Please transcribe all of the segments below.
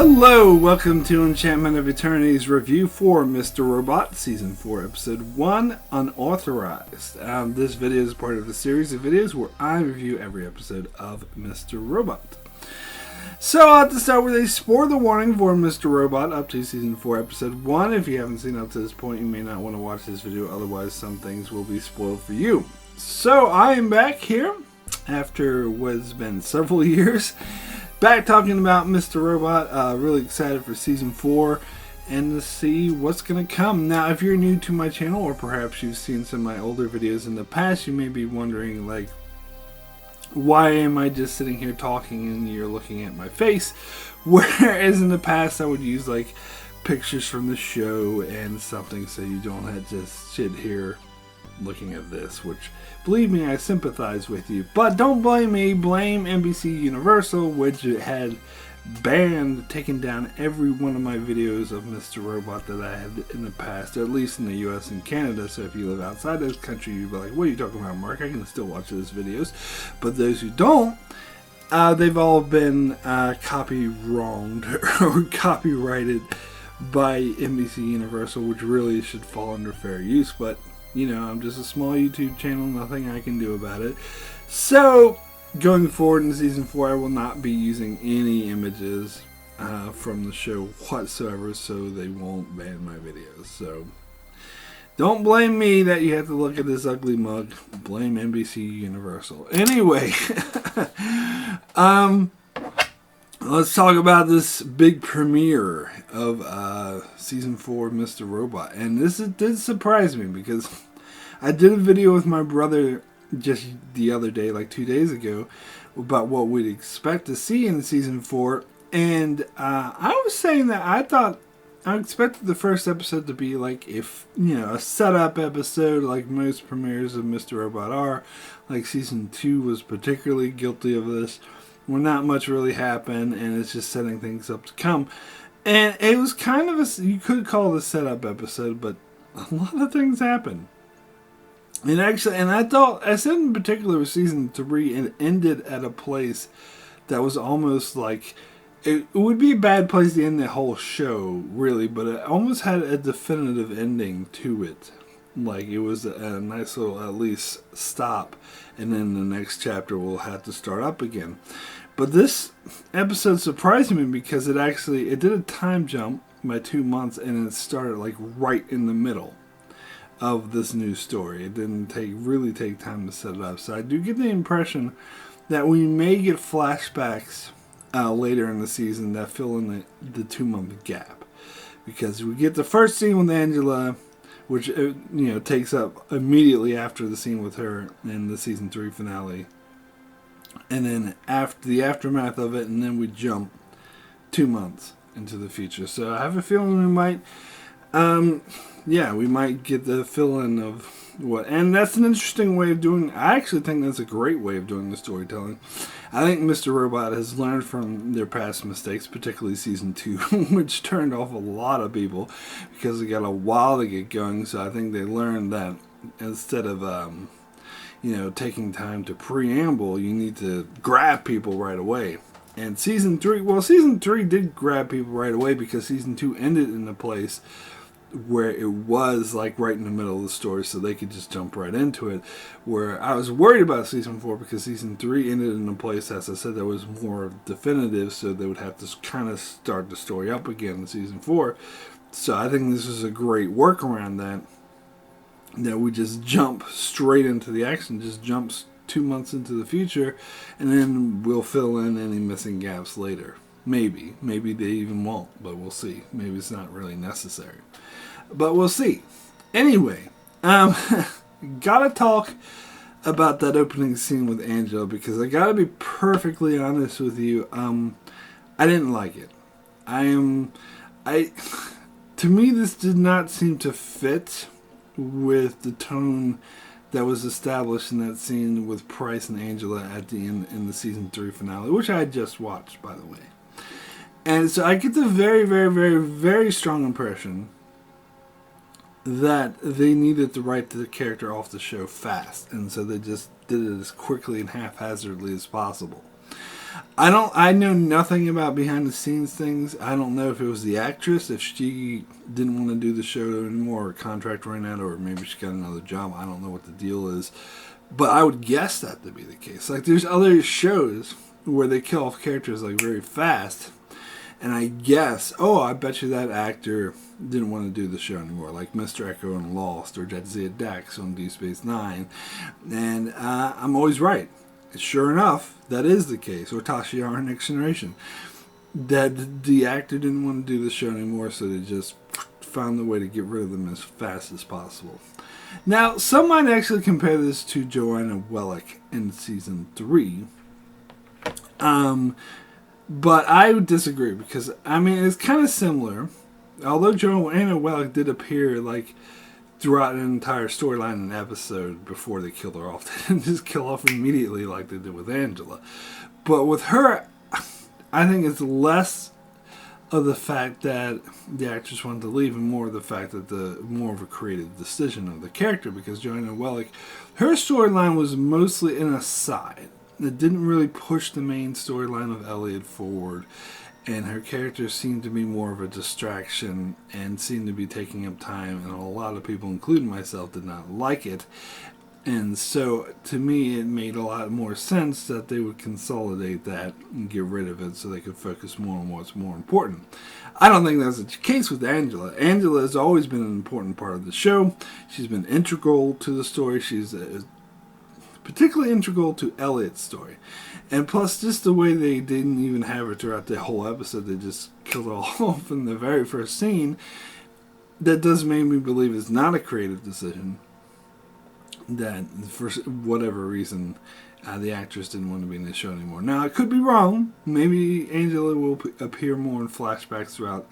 Hello, welcome to Enchantment of Eternity's review for Mr. Robot, Season 4, Episode 1, Unauthorized. This video is part of a series of videos where I review every episode of Mr. Robot. So I'll have to start with a spoiler warning for Mr. Robot up to Season 4, Episode 1. If you haven't seen up to this point, you may not want to watch this video, otherwise some things will be spoiled for you. So I am back here after what's been several years. Back talking about Mr. Robot, really excited for Season 4 and to see what's going to come. Now, if you're new to my channel, or perhaps you've seen some of my older videos in the past, you may be wondering, like, why am I just sitting here talking and you're looking at my face? Whereas in the past, I would use, like, pictures from the show and something so you don't have to just sit here looking at this, which, believe me, I sympathize with you. But don't blame me, blame NBC Universal, which had taken down every one of my videos of Mr. Robot that I had in the past, at least in the US and Canada. So if you live outside this country, you'd be like, what are you talking about, Mark? I can still watch those videos. But those who don't, they've all been copy-wronged or copyrighted by NBC Universal, which really should fall under fair use, but you know, I'm just a small YouTube channel, nothing I can do about it. So, going forward in Season 4, I will not be using any images from the show whatsoever, so they won't ban my videos. So, don't blame me that you have to look at this ugly mug. Blame NBC Universal. Anyway, let's talk about this big premiere of Season 4 Mr. Robot. And this did surprise me because I did a video with my brother just the other day, like 2 days ago, about what we'd expect to see in Season 4. And I was saying that I expected the first episode to be like, if you know, a setup episode like most premieres of Mr. Robot are. Like Season 2 was particularly guilty of this, where not much really happened and it's just setting things up to come. And it was kind of you could call it a setup episode, but a lot of things happened. And actually, and I said in particular with Season 3, it ended at a place that was almost like, it would be a bad place to end the whole show, really, but it almost had a definitive ending to it. Like, it was a nice little, at least, stop, and then the next chapter will have to start up again. But this episode surprised me because it did a time jump by 2 months, and it started, like, right in the middle of this new story. It didn't really take time to set it up. So I do get the impression that we may get flashbacks later in the season that fill in the 2 month gap. Because we get the first scene with Angela, which takes up immediately after the scene with her in the Season 3 finale. And then after the aftermath of it, and then we jump 2 months into the future. So I have a feeling we might, we might get the fill-in of what. And that's an interesting way of doing. I actually think that's a great way of doing the storytelling. I think Mr. Robot has learned from their past mistakes, particularly Season 2, which turned off a lot of people because it got a while to get going. So I think they learned that instead of taking time to preamble, you need to grab people right away. And Season 3 did grab people right away because Season 2 ended in a place where it was like right in the middle of the story, so they could just jump right into it. Where I was worried about Season 4 because Season 3 ended in a place, as I said, that was more definitive, so they would have to kind of start the story up again in Season 4. So I think this is a great workaround that we just jump straight into the action, just jumps 2 months into the future, and then we'll fill in any missing gaps later. Maybe they even won't, but we'll see. Maybe it's not really necessary, but we'll see. Anyway, gotta talk about that opening scene with Angela, because I gotta be perfectly honest with you. I didn't like it. To me, this did not seem to fit with the tone that was established in that scene with Price and Angela at the end in the Season 3 finale, which I had just watched, by the way. And so I get the very, very, very, very strong impression that they needed to write the character off the show fast, and so they just did it as quickly and haphazardly as possible. I know nothing about behind the scenes things. I don't know if it was the actress, if she didn't want to do the show anymore, or contract ran out, or maybe she got another job. I don't know what the deal is. But I would guess that to be the case. Like, there's other shows where they kill off characters, like, very fast. And I guess, oh, I bet you that actor didn't want to do the show anymore, like Mr. Echo on Lost, or Jadzia Dax on Deep Space Nine. And I'm always right. Sure enough, that is the case. Or Tashiara Next Generation. That the actor didn't want to do the show anymore, so they just found a way to get rid of them as fast as possible. Now, some might actually compare this to Joanna Wellick in season 3. But I would disagree because, I mean, it's kind of similar. Although Joanna Wellick did appear, like, throughout an entire storyline and episode before they killed her off. They didn't just kill off immediately like they did with Angela. But with her, I think it's less of the fact that the actress wanted to leave and more of the fact that more of a creative decision of the character, because Joanna Wellick, her storyline was mostly an aside. It didn't really push the main storyline of Elliot forward, and her character seemed to be more of a distraction and seemed to be taking up time, and a lot of people, including myself, did not like it. And so, to me, it made a lot more sense that they would consolidate that and get rid of it so they could focus more on what's more important. I don't think that's the case with Angela. Angela has always been an important part of the show. She's been integral to the story. She's particularly integral to Elliot's story. And plus, just the way they didn't even have her throughout the whole episode, they just killed her off in the very first scene, that does make me believe it's not a creative decision. That for whatever reason, the actress didn't want to be in the show anymore. Now, I could be wrong. Maybe Angela will appear more in flashbacks throughout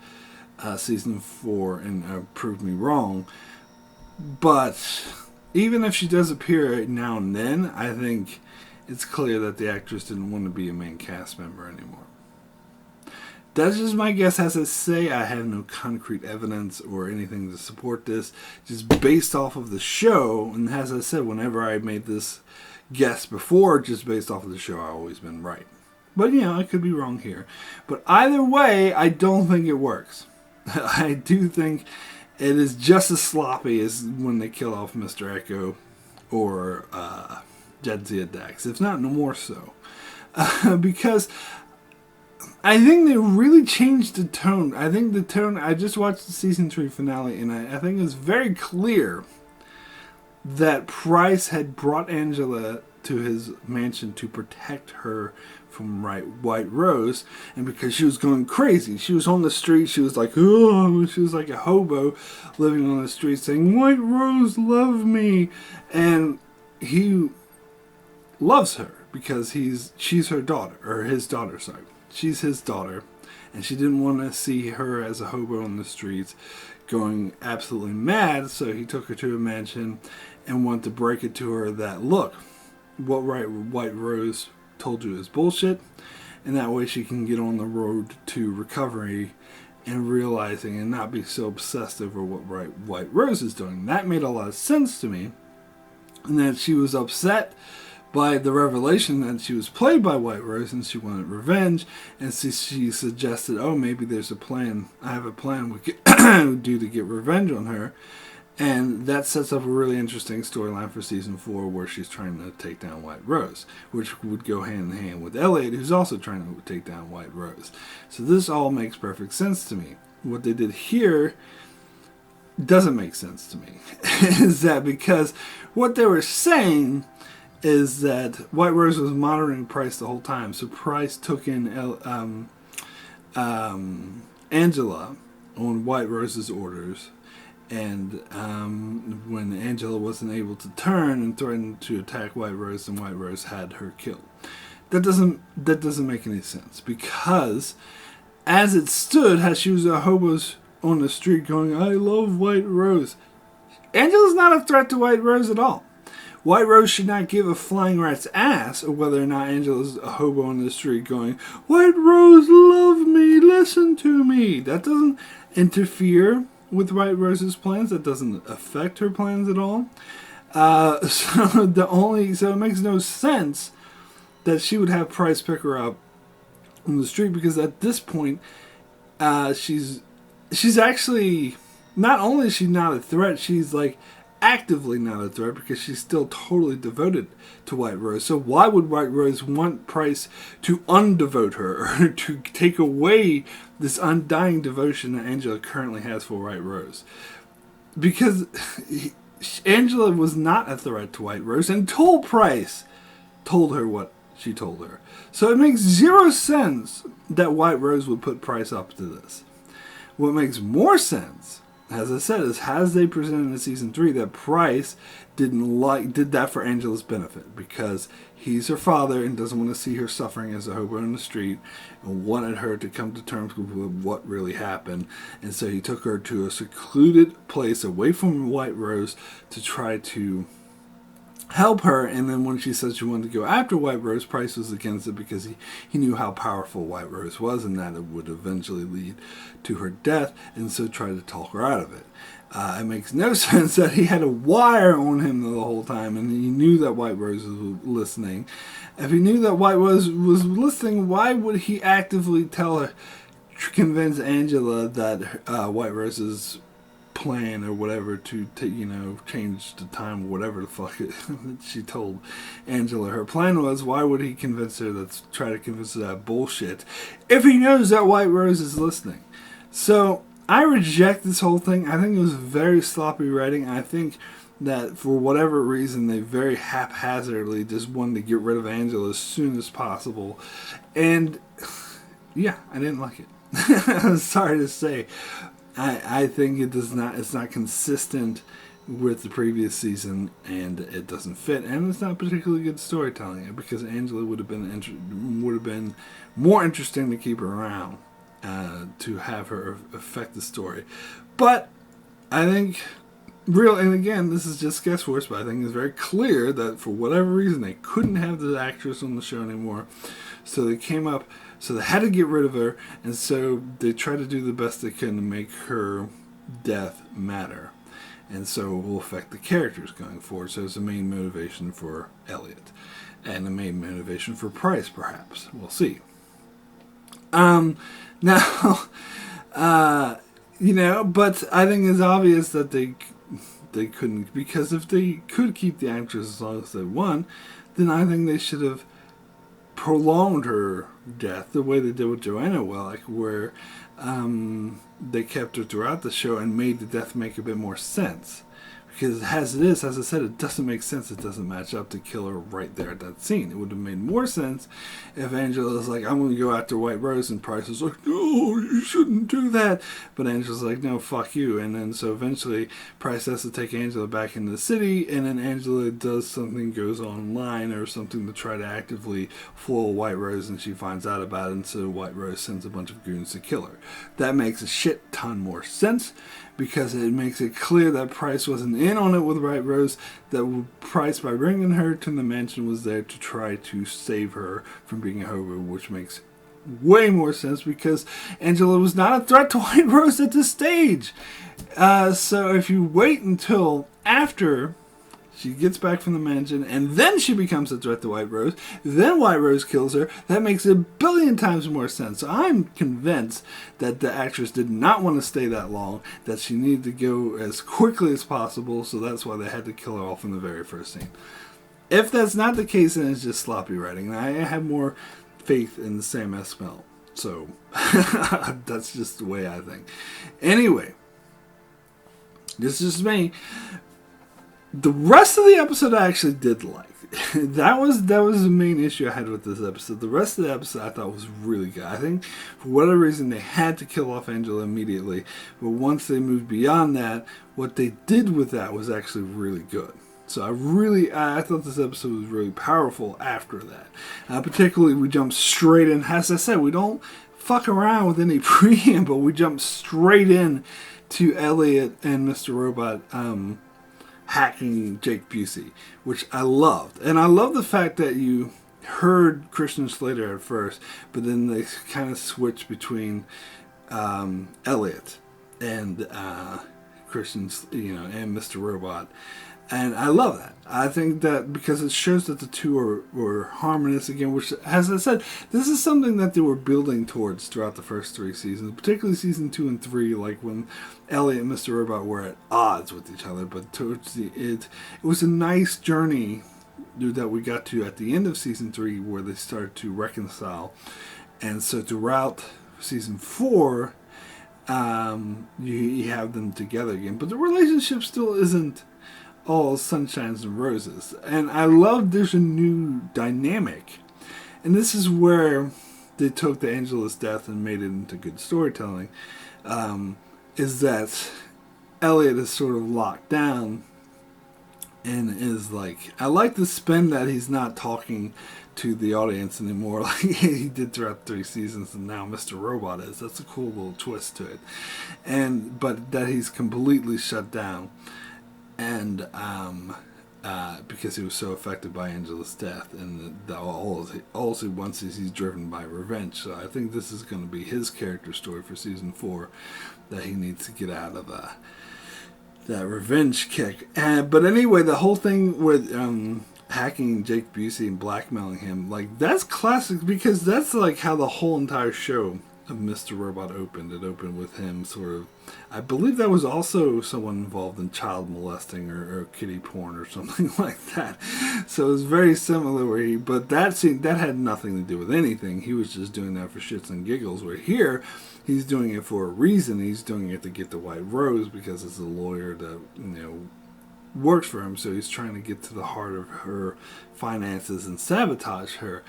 season 4 and prove me wrong. But even if she does appear now and then, I think it's clear that the actress didn't want to be a main cast member anymore. That's just my guess. As I say, I have no concrete evidence or anything to support this. Just based off of the show, and as I said, whenever I made this guess before, just based off of the show, I've always been right. But, I could be wrong here. But either way, I don't think it works. I do think it is just as sloppy as when they kill off Mr. Echo or Jadzia Dax, if not no more so. Because I think they really changed the tone. I think the tone, I just watched the season 3 finale, and I think it's very clear that Price had brought Angela to his mansion to protect her from White Rose, and because she was going crazy. She was on the street, she was like, oh, she was like a hobo living on the street saying, White Rose, love me. And he loves her because she's her daughter, or his daughter, sorry. She's his daughter, and she didn't want to see her as a hobo on the streets going absolutely mad, so he took her to a mansion and wanted to break it to her that, look, what White Rose told you is bullshit, and that way she can get on the road to recovery and realizing and not be so obsessed over what White Rose is doing. That made a lot of sense to me, and that she was upset by the revelation that she was played by White Rose and she wanted revenge, and she suggested, oh, maybe there's a plan. I have a plan we could do to get revenge on her. And that sets up a really interesting storyline for season 4 where she's trying to take down White Rose, which would go hand in hand with Elliot, who's also trying to take down White Rose. So this all makes perfect sense to me. What they did here doesn't make sense to me. Is that because what they were saying is that White Rose was monitoring Price the whole time. So Price took in Angela on White Rose's orders. And when Angela wasn't able to turn and threatened to attack White Rose, then White Rose had her killed. That doesn't make any sense, because as it stood, as she was a hobo on the street going, I love White Rose, Angela's not a threat to White Rose at all. White Rose should not give a flying rat's ass of whether or not Angela's a hobo on the street going, White Rose, love me, listen to me. That doesn't interfere with White Rose's plans. That doesn't affect her plans at all. So it makes no sense that she would have Price pick her up on the street, because at this point, she's actually, not only is she not a threat, she's like actively not a threat, because she's still totally devoted to White Rose. So why would White Rose want Price to undevote her, or to take away this undying devotion that Angela currently has for White Rose? Because Angela was not a threat to White Rose until Price told her what she told her. So it makes zero sense that White Rose would put Price up to this. What makes more sense, as I said, is as they presented in season 3, that Price did that for Angela's benefit, because he's her father and doesn't want to see her suffering as a hobo in the street, and wanted her to come to terms with what really happened. And so he took her to a secluded place away from White Rose to try to help her. And then when she said she wanted to go after White Rose, Price was against it, because he knew how powerful White Rose was, and that it would eventually lead to her death, and so tried to talk her out of it. It makes no sense that he had a wire on him the whole time, and he knew that White Rose was listening. If he knew that White Rose was listening, why would he actively tell her, convince Angela that White Rose's plan or whatever to change the time, or whatever the fuck she told Angela her plan was? Why would he convince her, try to convince her that bullshit, if he knows that White Rose is listening? So I reject this whole thing. I think it was very sloppy writing. I think that for whatever reason, they very haphazardly just wanted to get rid of Angela as soon as possible. And yeah, I didn't like it. I'm sorry to say. I think it's not consistent with the previous season, and it doesn't fit, and it's not particularly good storytelling, because Angela would have been more interesting to keep her around, to have her affect the story. But I think and again, this is just guesswork, but I think it's very clear that for whatever reason they couldn't have the actress on the show anymore, so they had to get rid of her, and so they tried to do the best they can to make her death matter. And so it will affect the characters going forward. So it's the main motivation for Elliot, and the main motivation for Price, perhaps. We'll see. Now, but I think it's obvious that they couldn't, because if they could keep the actress as long as they want, then I think they should have prolonged her death the way they did with Joanna Wellick, where they kept her throughout the show and made the death make a bit more sense. Because as it is, as I said, it doesn't make sense. It doesn't match up to kill her right there at that scene. It would have made more sense if Angela was like, I'm going to go after White Rose, and Price was like, no, you shouldn't do that. But Angela's like, no, fuck you. And then so eventually Price has to take Angela back into the city, and then Angela does something, goes online or something to try to actively foil White Rose, and she finds out about it, and so White Rose sends a bunch of goons to kill her. That makes a shit ton more sense, because it makes it clear that Price wasn't in on it with White Rose, that Price, by bringing her to the mansion, was there to try to save her from being a hobo, which makes way more sense, because Angela was not a threat to White Rose at this stage. So if you wait until after she gets back from the mansion, and then she becomes a threat to White Rose, then White Rose kills her, that makes a billion times more sense. So I'm convinced that the actress did not want to stay that long, that she needed to go as quickly as possible, so that's why they had to kill her off in the very first scene. If that's not the case, then it's just sloppy writing. I have more faith in Sam Esmail. So that's just the way I think. Anyway, this is me. The rest of the episode I actually did like. that was the main issue I had with this episode. The rest of the episode I thought was really good. I think for whatever reason they had to kill off Angela immediately, but once they moved beyond that, what they did with that was actually really good. So I thought this episode was really powerful after that. Particularly, we jumped straight in. As I said, we don't fuck around with any preamble. We jump straight in to Elliot and Mr. Robot hacking Jake Busey, which I loved. And I love the fact that you heard Christian Slater at first, but then they kind of switched between Elliot and Christian, and Mr. Robot. And I love that. I think that because it shows that the two were harmonious again, which, as I said, this is something that they were building towards throughout the first 3 seasons, particularly season 2 and 3, like when Elliot and Mr. Robot were at odds with each other. But towards it was a nice journey that we got to at the end of season 3 where they started to reconcile. And so throughout season 4, you have them together again. But the relationship still isn't all sunshines and roses. And I love there's a new dynamic. And this is where they took the Angela's death and made it into good storytelling. Is that Elliot is sort of locked down and is like, I like the spin that he's not talking to the audience anymore like he did throughout 3 seasons, and now Mr. Robot is. That's a cool little twist to it. But that he's completely shut down. And because he was so affected by Angela's death, and all he wants is he's driven by revenge. So I think this is going to be his character story for season 4, that he needs to get out of that revenge kick. But anyway, the whole thing with hacking Jake Busey and blackmailing him, like, that's classic, because that's like how the whole entire show of Mr. Robot opened. It opened with him sort of, I believe that was also someone involved in child molesting or kiddie porn or something like that. So it was very similar but that scene, that had nothing to do with anything. He was just doing that for shits and giggles, where here he's doing it for a reason. He's doing it to get the White Rose because it's a lawyer that, works for him. So he's trying to get to the heart of her finances and sabotage her.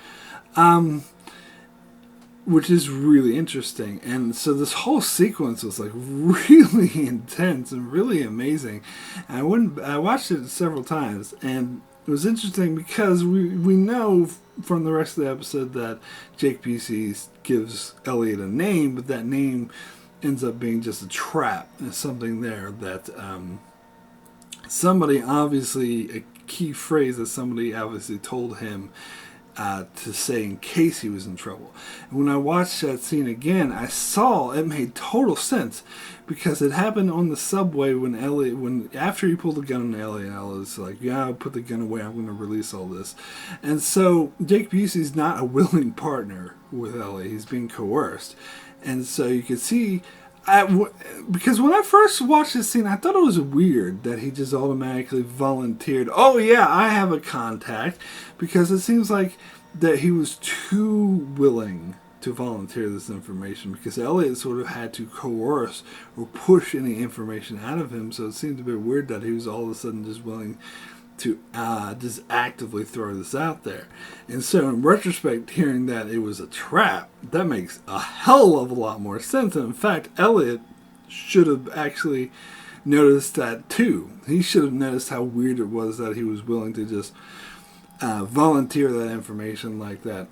Which is really interesting. And so this whole sequence was like really intense and really amazing. And I watched it several times, and it was interesting because we know from the rest of the episode that Jake Busey gives Elliot a name, but that name ends up being just a trap. There's something there that somebody obviously, a key phrase that somebody obviously told him to say in case he was in trouble. And when I watched that scene again, I saw it made total sense, because it happened on the subway after he pulled the gun on Elliot. Elliot's like, yeah, I'll put the gun away, I'm going to release all this. And so Jake Busey's not a willing partner with Elliot. He's being coerced. And so you could see, because when I first watched this scene, I thought it was weird that he just automatically volunteered, oh yeah, I have a contact, because it seems like that he was too willing to volunteer this information, because Elliot sort of had to coerce or push any information out of him. So it seemed a bit weird that he was all of a sudden just willing to just actively throw this out there. And so in retrospect, hearing that it was a trap, that makes a hell of a lot more sense. And in fact, Elliot should have actually noticed that too. He should have noticed how weird it was that he was willing to just volunteer that information like that.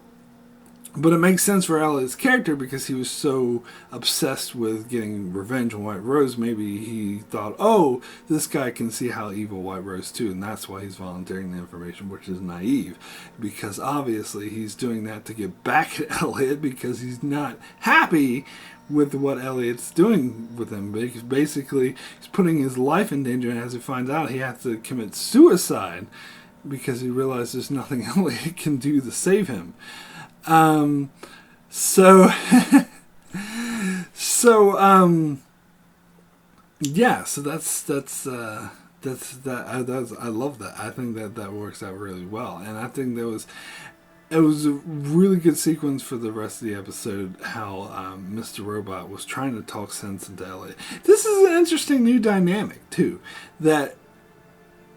But it makes sense for Elliot's character, because he was so obsessed with getting revenge on White Rose. Maybe he thought, oh, this guy can see how evil White Rose too, and that's why he's volunteering the information, which is naive, because obviously he's doing that to get back at Elliot, because he's not happy with what Elliot's doing with him. Basically, he's putting his life in danger, and as he finds out, he has to commit suicide because he realizes there's nothing Elliot can do to save him. So that's I love that. I think that works out really well, and I think it was a really good sequence for the rest of the episode, how Mr. Robot was trying to talk sense into Elliot. This is an interesting new dynamic too, that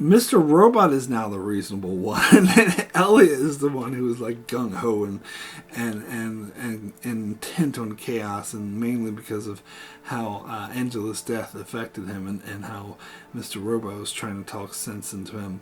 Mr. Robot is now the reasonable one, and Elliot is the one who is like gung ho and intent on chaos, and mainly because of how Angela's death affected him, and how Mr. Robot was trying to talk sense into him.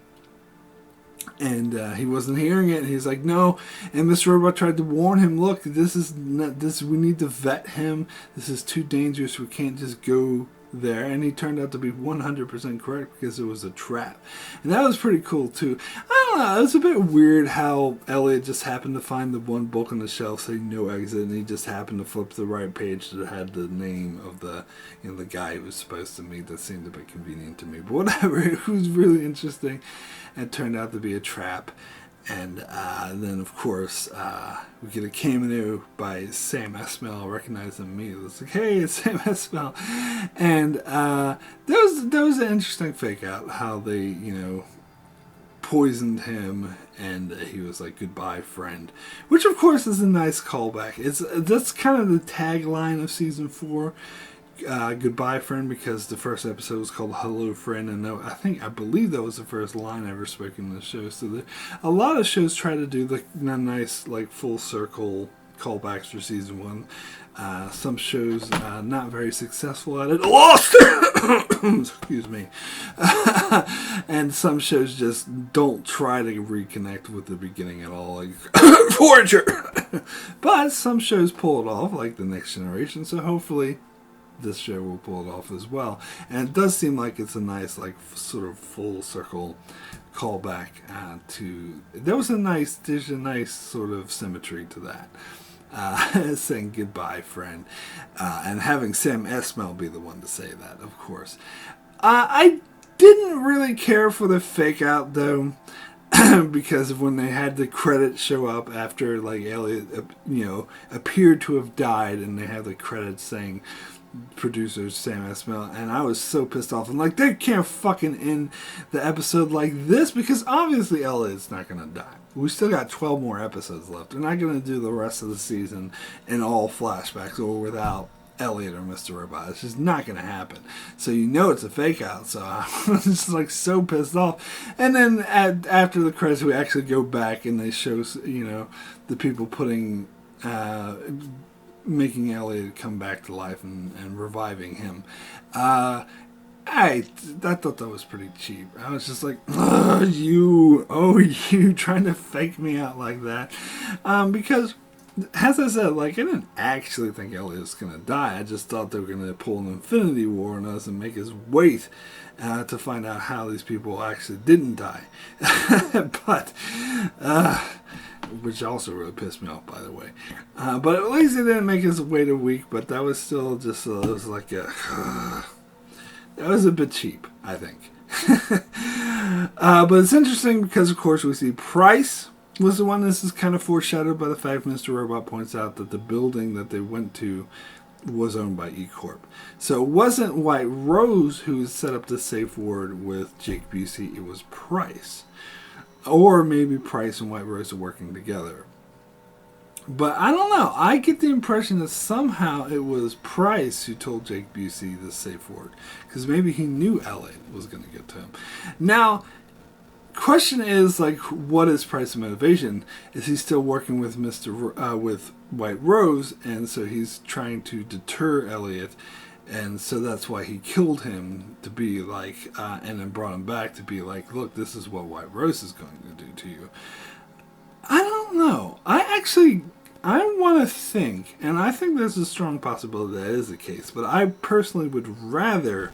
And he wasn't hearing it, and he's like, no. And Mr. Robot tried to warn him, look, this is not this. We need to vet him. This is too dangerous. We can't just go there. And he turned out to be 100% correct, because it was a trap. And that was pretty cool too. I don't don't know. It was a bit weird how Elliot just happened to find the one book on the shelf saying no exit, and he just happened to flip the right page that had the name of the the guy he was supposed to meet. That seemed a bit convenient to me, but whatever. It was really interesting. It turned out to be a trap. And then, of course, we get a cameo by Sam Esmail. I recognize him immediately. It's like, hey, it's Sam Esmail. And there was an interesting fake out how they, poisoned him, and he was like, goodbye, friend. Which, of course, is a nice callback. That's kind of the tagline of season 4. Goodbye, friend, because the first episode was called Hello, Friend, and I believe that was the first line ever spoken in the show. So a lot of shows try to do the nice, like, full circle callbacks for season 1. Some shows not very successful at it. Lost. Excuse me. And some shows just don't try to reconnect with the beginning at all, like Forager. But some shows pull it off, like The Next Generation. So hopefully this show will pull it off as well. And it does seem like it's a nice, like, sort of full circle callback to... There's a nice sort of symmetry to that. Saying goodbye, friend. And having Sam Esmail be the one to say that, of course. I didn't really care for the fake out, though. Because when they had the credits show up after, like, Elliot, appeared to have died, and they had the credits saying producer Sam Esmail, and I was so pissed off. I'm like, they can't fucking end the episode like this, because obviously Elliot's not gonna die. We still got 12 more episodes left. They're not gonna do the rest of the season in all flashbacks or without Elliot or Mr. Robot. It's just not gonna happen. So it's a fake out. So I was just like so pissed off. And then after the credits, we actually go back and they show the people putting making Elliot come back to life and reviving him. I thought that was pretty cheap. I was just like, you trying to fake me out like that. Because, as I said, like, I didn't actually think Elliot was going to die. I just thought they were going to pull an Infinity War on us and make us wait to find out how these people actually didn't die. But, which also really pissed me off, by the way. But at least it didn't make us wait a week, but that was still just, it was like that was a bit cheap, I think. But it's interesting because, of course, we see Price was the one. This is kind of foreshadowed by the fact Mr. Robot points out that the building that they went to was owned by E Corp. So it wasn't White Rose who set up the safe word with Jake Busey, it was Price. Or maybe Price and White Rose are working together. But I don't know. I get the impression that somehow it was Price who told Jake Busey the safe word. Because maybe he knew Elliot was going to get to him. Now, question is, like, what is Price's motivation? Is he still working with with White Rose, and so he's trying to deter Elliot, and so that's why he killed him, to be like, and then brought him back to be like, look, this is what White Rose is going to do to you. I don't know. I want to think, and I think there's a strong possibility that is the case, but I personally would rather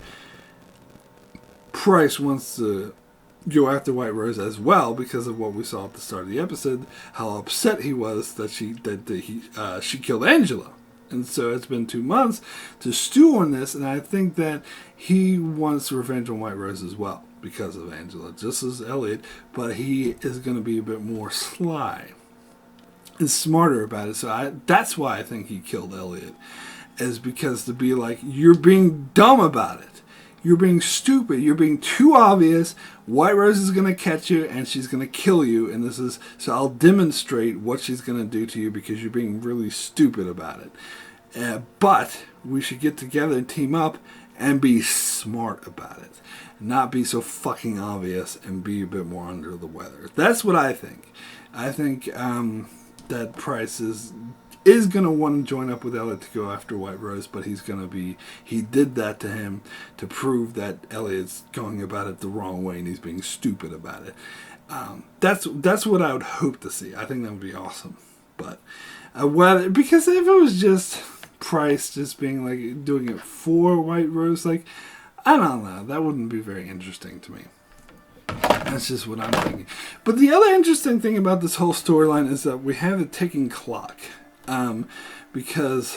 Price wants to go after White Rose as well, because of what we saw at the start of the episode, how upset he was that she killed Angela. And so it's been 2 months to stew on this, and I think that he wants revenge on White Rose as well because of Angela, just as Elliot, but he is going to be a bit more sly and smarter about it. So that's why I think he killed Elliot, is because to be like, you're being dumb about it. You're being stupid. You're being too obvious. White Rose is going to catch you, and she's going to kill you. And so I'll demonstrate what she's going to do to you because you're being really stupid about it. But we should get together and team up and be smart about it. Not be so fucking obvious and be a bit more under the weather. That's what I think. I think that Price is going to want to join up with Elliot to go after White Rose, but he did that to him to prove that Elliot's going about it the wrong way and he's being stupid about it. That's what I would hope to see. I think that would be awesome. But because if it was just Price just being like doing it for White Rose, like, I don't know, that wouldn't be very interesting to me. That's just what I'm thinking. But the other interesting thing about this whole storyline is that we have a ticking clock. Because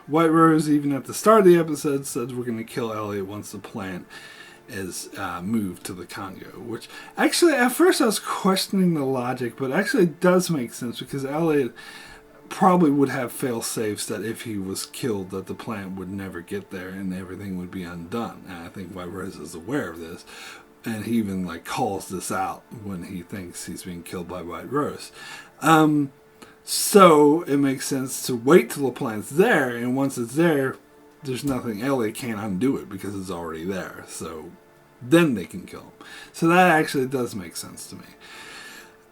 White Rose, even at the start of the episode, says we're going to kill Elliot once the plant is moved to the Congo. Which, actually, at first I was questioning the logic, but actually it does make sense because Elliot probably would have fail-safes that if he was killed, that the plant would never get there and everything would be undone. And I think White Rose is aware of this. And he even calls this out when he thinks he's being killed by White Rose. So it makes sense to wait till the plant's there, and once it's there, there's nothing. Elliot can't undo it because it's already there. So then they can kill him. So that actually does make sense to me.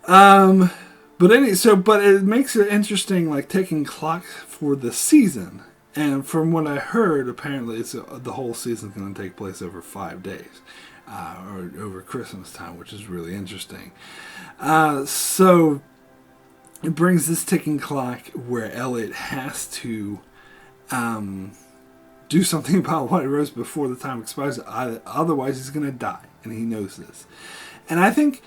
But it makes it interesting, ticking clock for the season. And from what I heard, apparently the whole season's going to take place over 5 days. Or over Christmas time, which is really interesting. So it brings this ticking clock where Elliot has to do something about White Rose before the time expires. Otherwise, he's going to die, and he knows this. And I think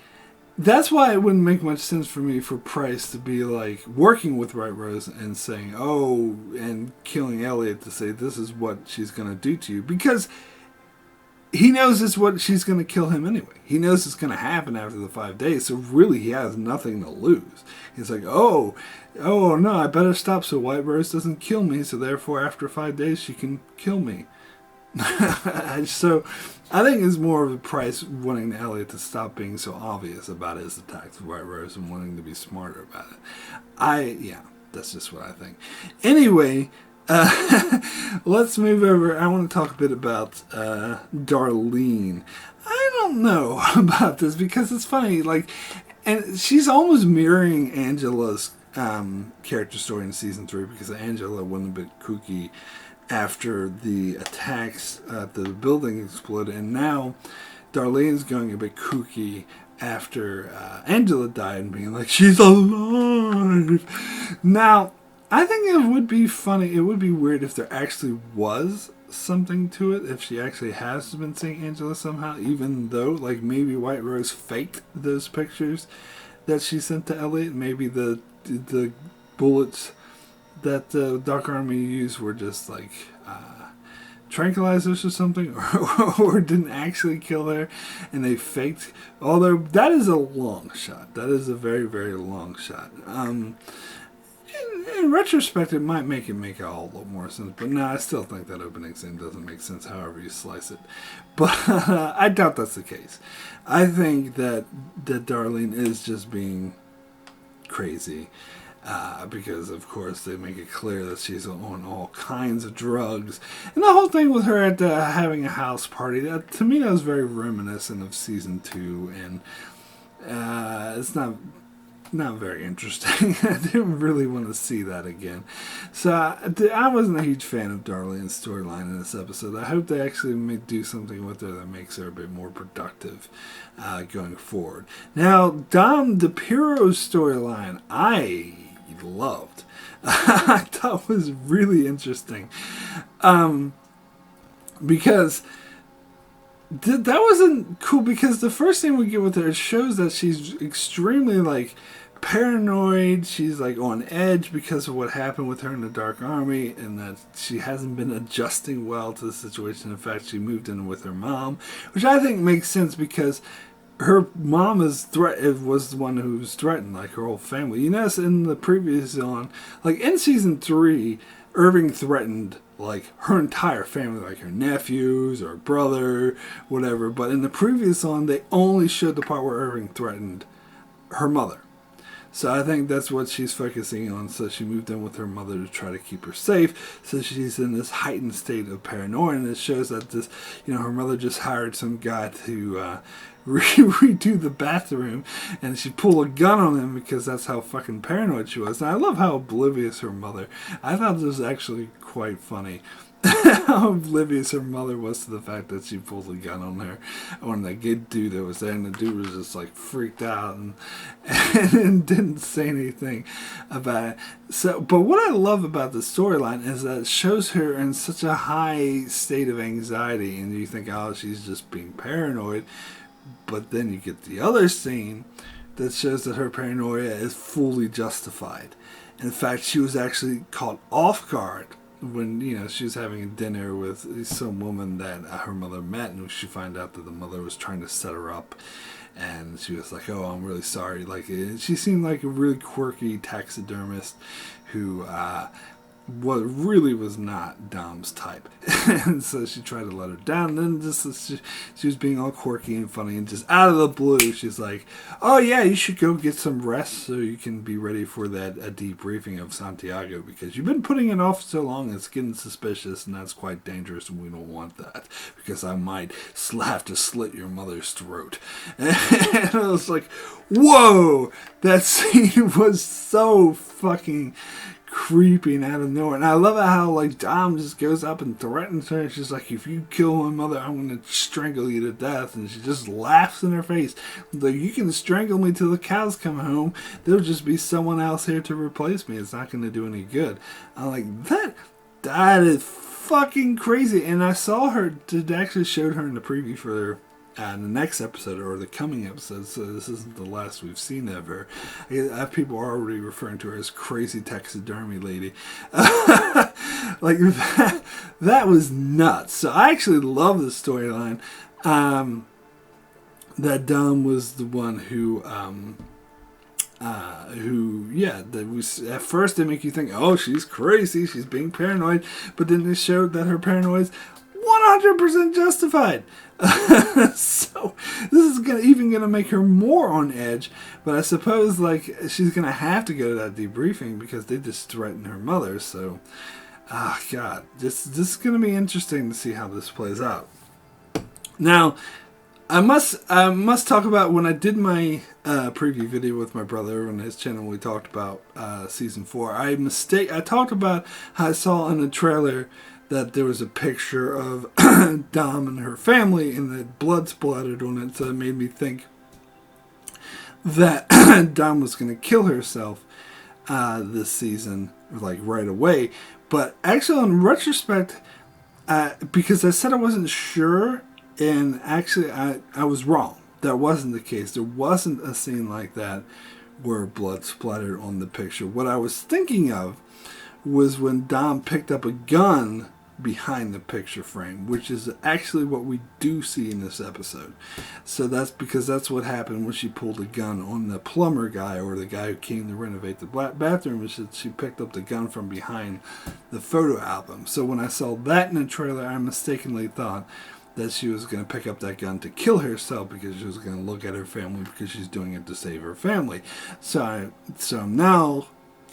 that's why it wouldn't make much sense for me for Price to be working with White Rose and saying, and killing Elliot to say this is what she's going to do to you, because he knows it's what she's going to kill him anyway. He knows it's going to happen after the 5 days, so really he has nothing to lose. He's like, oh no, I better stop so White Rose doesn't kill me, so therefore after 5 days she can kill me. So I think it's more of a Price wanting Elliot to stop being so obvious about his attacks with White Rose and wanting to be smarter about it. That's just what I think. Anyway, let's move over. I want to talk a bit about Darlene. I don't know about this because it's funny. And she's almost mirroring Angela's character story in season 3 because Angela went a bit kooky after the attacks at the building exploded, and now Darlene's going a bit kooky after Angela died and being like, she's alive. Now, I think it would be funny, it would be weird if there actually was something to it, if she actually has been seeing Angela somehow, even though, maybe White Rose faked those pictures that she sent to Elliot. Maybe the bullets that the Dark Army used were just, tranquilizers or something, or didn't actually kill her, and they faked. Although, that is a long shot. That is a very, very long shot. In retrospect, it might make a whole lot more sense, but no, I still think that opening scene doesn't make sense however you slice it. But I doubt that's the case. I think that Darlene is just being crazy, because of course they make it clear that she's on all kinds of drugs, and the whole thing with her at having a house party, that to me that was very reminiscent of season 2, and it's not very interesting. I didn't really want to see that again. So I wasn't a huge fan of Darlene's storyline in this episode. I hope they actually may do something with her that makes her a bit more productive going forward. Now, Dom DePiro's storyline, I loved. I thought was really interesting. Because that wasn't cool, because the first thing we get with her, it shows that she's extremely paranoid. She's on edge because of what happened with her in the Dark Army, and that she hasn't been adjusting well to the situation. In fact, she moved in with her mom, which I think makes sense because her mom was the one who was threatened, her whole family. You notice in the previous on, in season 3, Irving threatened her entire family, her nephews or brother, whatever. But in the previous one, they only showed the part where Irving threatened her mother. So I think that's what she's focusing on. So she moved in with her mother to try to keep her safe. So she's in this heightened state of paranoia, and it shows that her mother just hired some guy to redo the bathroom, and she pulled a gun on him because that's how fucking paranoid she was. And I love how oblivious her mother. I thought this was actually quite funny. How oblivious her mother was to the fact that she pulled a gun on her, on that good dude that was there, and the dude was just freaked out and didn't say anything about it. So, but what I love about the storyline is that it shows her in such a high state of anxiety, and you think, oh, she's just being paranoid. But then you get the other scene that shows that her paranoia is fully justified. In fact, she was actually caught off guard when, she was having a dinner with some woman that her mother met, and she found out that the mother was trying to set her up. And she was like, "Oh, I'm really sorry." Like, she seemed like a really quirky taxidermist who what really was not Dom's type. And so she tried to let her down. And then she was being all quirky and funny, and just out of the blue, she's like, "Oh yeah, you should go get some rest so you can be ready for a debriefing of Santiago, because you've been putting it off so long, it's getting suspicious, and that's quite dangerous, and we don't want that, because I might have to slit your mother's throat." And I was like, whoa, that scene was so fucking creeping out of nowhere. And I love how, like, Dom just goes up and threatens her, and she's like, "If you kill my mother, I'm going to strangle you to death." And she just laughs in her face. Like, "You can strangle me till the cows come home. There'll just be someone else here to replace me. It's not going to do any good." I'm like, that is fucking crazy. And I saw her, it actually showed her in the preview for the next episode, or the coming episode, so this isn't the last we've seen of her. People are already referring to her as crazy taxidermy lady. Like, that was nuts. So I actually love the storyline. That Dom was the one who at first they make you think, "Oh, she's crazy, she's being paranoid," but then they showed that her paranoia is 100% justified. So this is even gonna make her more on edge. But I suppose, like, she's gonna have to go to that debriefing because they just threatened her mother. So, God, this is gonna be interesting to see how this plays out. Now, I must talk about when I did my preview video with my brother on his channel. We talked about season 4. I talked about how I saw in the trailer that there was a picture of Dom and her family, and the blood splattered on it, so it made me think that Dom was going to kill herself this season, like, right away. But actually, in retrospect, because I said I wasn't sure, and actually I was wrong. That wasn't the case. There wasn't a scene like that where blood splattered on the picture. What I was thinking of was when Dom picked up a gun behind the picture frame, which is actually what we do see in this episode. So that's because that's what happened when she pulled a gun on the plumber guy, or the guy who came to renovate the bathroom. She picked up the gun from behind the photo album. So when I saw that in the trailer, I mistakenly thought that she was going to pick up that gun to kill herself, because she was going to look at her family, because she's doing it to save her family. So I'm now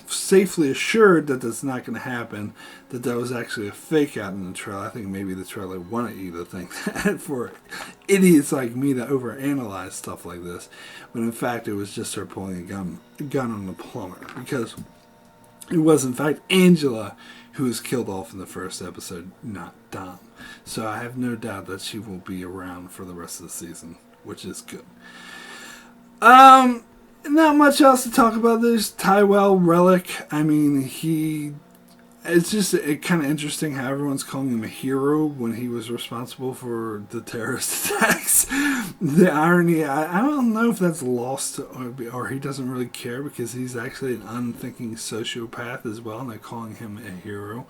safely assured that that's not going to happen, that was actually a fake out in the trailer. I think maybe the trailer wanted you to think that, for idiots like me to overanalyze stuff like this, but in fact it was just her pulling a gun on the plumber, because it was in fact Angela who was killed off in the first episode, not Dom. So I have no doubt that she will be around for the rest of the season, which is good. Not much else to talk about. There's Tywell Relic. I mean, it's just kind of interesting how everyone's calling him a hero when he was responsible for the terrorist attacks. The irony, I don't know if that's lost, or he doesn't really care, because he's actually an unthinking sociopath as well, and they're calling him a hero.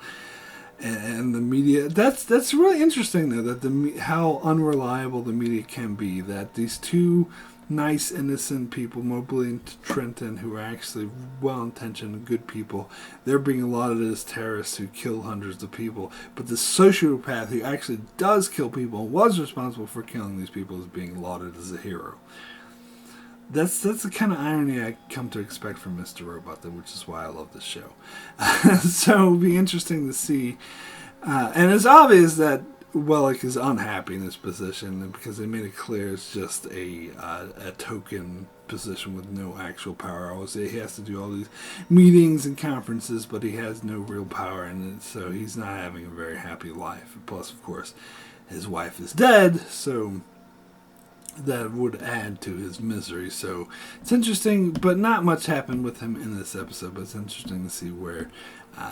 And the media, that's really interesting, though, that how unreliable the media can be, that these two nice, innocent people, Mobley and Trenton, who are actually well-intentioned, good people, they're being lauded as terrorists who kill hundreds of people. But the sociopath who actually does kill people and was responsible for killing these people is being lauded as a hero. That's the kind of irony I come to expect from Mr. Robot, which is why I love this show. So it'll be interesting to see. And it's obvious that Wellick is unhappy in his position, because they made it clear it's just a token position with no actual power. I would say he has to do all these meetings and conferences, but he has no real power, and so he's not having a very happy life. Plus, of course, his wife is dead, so that would add to his misery. So it's interesting, but not much happened with him in this episode. But it's interesting to see where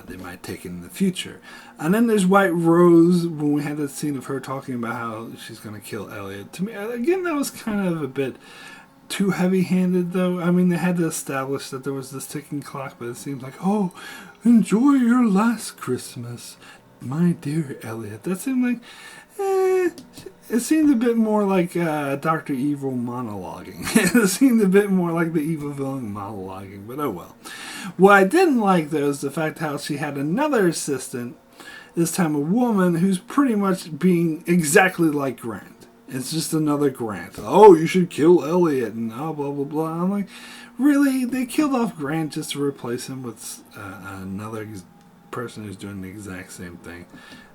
they might take it in the future. And then there's White Rose, when we had that scene of her talking about how she's going to kill Elliot. To me, again, that was kind of a bit too heavy-handed, though. I mean, they had to establish that there was this ticking clock, but it seems like, oh, enjoy your last Christmas, my dear Elliot. That seemed like, it seemed a bit more like Dr. Evil monologuing. It seemed a bit more like the evil villain monologuing, but oh well. What I didn't like, though, is the fact how she had another assistant, this time a woman, who's pretty much being exactly like Grant. It's just another Grant. Oh, you should kill Elliot, and blah, blah, blah. I'm like, really? They killed off Grant just to replace him with another person who's doing the exact same thing?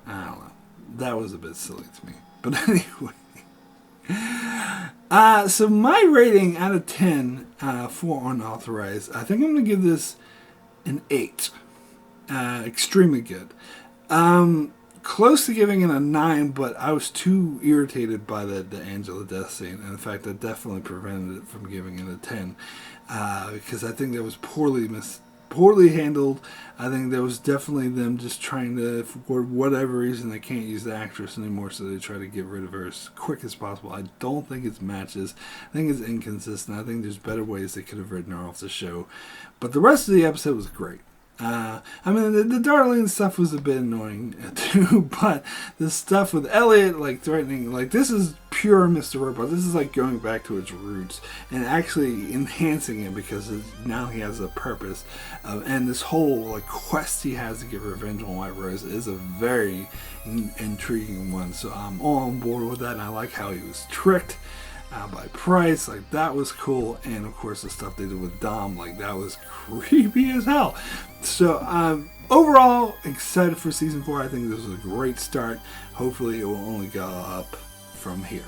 I don't know. That was a bit silly to me. But anyway. So my rating out of 10 for Unauthorized, I think I'm going to give this an 8. Extremely good. Close to giving it a 9, but I was too irritated by the Angela death scene. And in fact, that definitely prevented it from giving it a 10. Because I think that was poorly handled. I think there was definitely them just trying to, for whatever reason, they can't use the actress anymore, so they try to get rid of her as quick as possible. I don't think it's matches. I think it's inconsistent. I think there's better ways they could have written her off the show. But the rest of the episode was great. I mean, the Darlene stuff was a bit annoying too, but the stuff with Elliot, like threatening, like this is pure Mr. Robot. This is like going back to its roots and actually enhancing it because now he has a purpose. And this whole like quest he has to get revenge on White Rose is a very intriguing one. So I'm all on board with that, and I like how he was tricked by Price. Like that was cool. And of course the stuff they did with Dom, like that was creepy as hell. So overall excited for season 4. I think this was a great start. Hopefully it will only go up from here.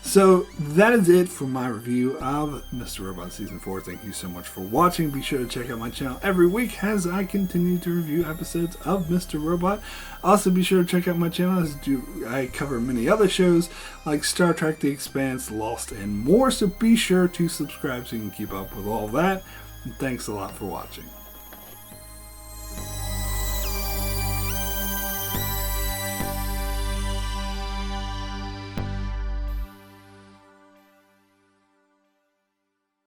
So that is it for my review of Mr. Robot Season 4. Thank you so much for watching. Be sure to check out my channel every week as I continue to review episodes of Mr. Robot. Also be sure to check out my channel as I cover many other shows like Star Trek, The Expanse, Lost, and more. So be sure to subscribe so you can keep up with all that. And thanks a lot for watching.